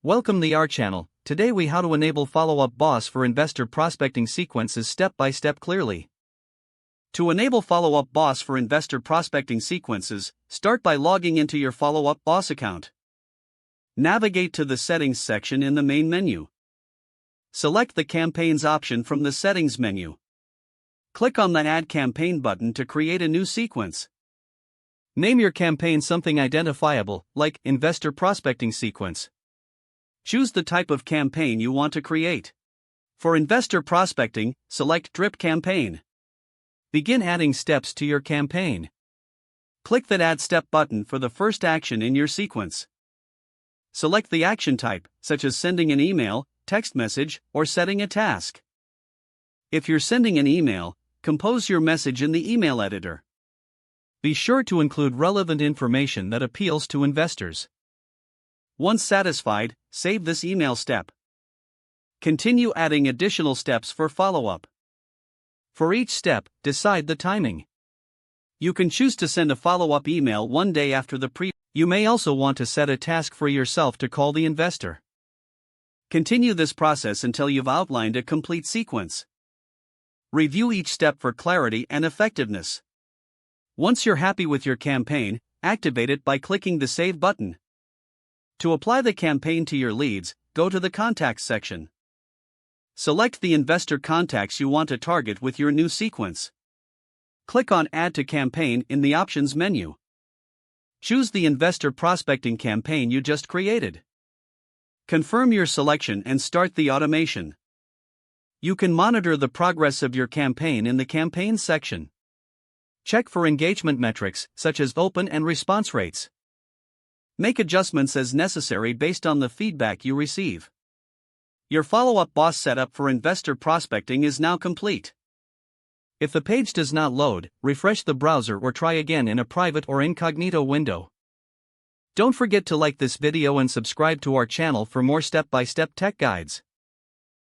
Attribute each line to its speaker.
Speaker 1: Welcome to our channel. Today we how to enable follow-up BOSS for investor prospecting sequences step by step clearly. To enable follow-up BOSS for investor prospecting sequences, start by logging into your follow-up BOSS account. Navigate to the settings section in the main menu. Select the campaigns option from the settings menu. Click on the Add Campaign button to create a new sequence. Name your campaign something identifiable, like Investor Prospecting Sequence. Choose the type of campaign you want to create. For investor prospecting, select Drip Campaign. Begin adding steps to your campaign. Click that Add Step button for the first action in your sequence. Select the action type, such as sending an email, text message, or setting a task. If you're sending an email, compose your message in the email editor. Be sure to include relevant information that appeals to investors. Once satisfied, save this email step. Continue adding additional steps for follow-up. For each step, decide the timing. You can choose to send a follow-up email one day after the previous. You may also want to set a task for yourself to call the investor. Continue this process until you've outlined a complete sequence. Review each step for clarity and effectiveness. Once you're happy with your campaign, activate it by clicking the Save button. To apply the campaign to your leads, go to the Contacts section. Select the investor contacts you want to target with your new sequence. Click on Add to Campaign in the Options menu. Choose the investor prospecting campaign you just created. Confirm your selection and start the automation. You can monitor the progress of your campaign in the Campaigns section. Check for engagement metrics, such as open and response rates. Make adjustments as necessary based on the feedback you receive. Your follow-up BOSS setup for investor prospecting is now complete. If the page does not load, refresh the browser or try again in a private or incognito window. Don't forget to like this video and subscribe to our channel for more step-by-step tech guides.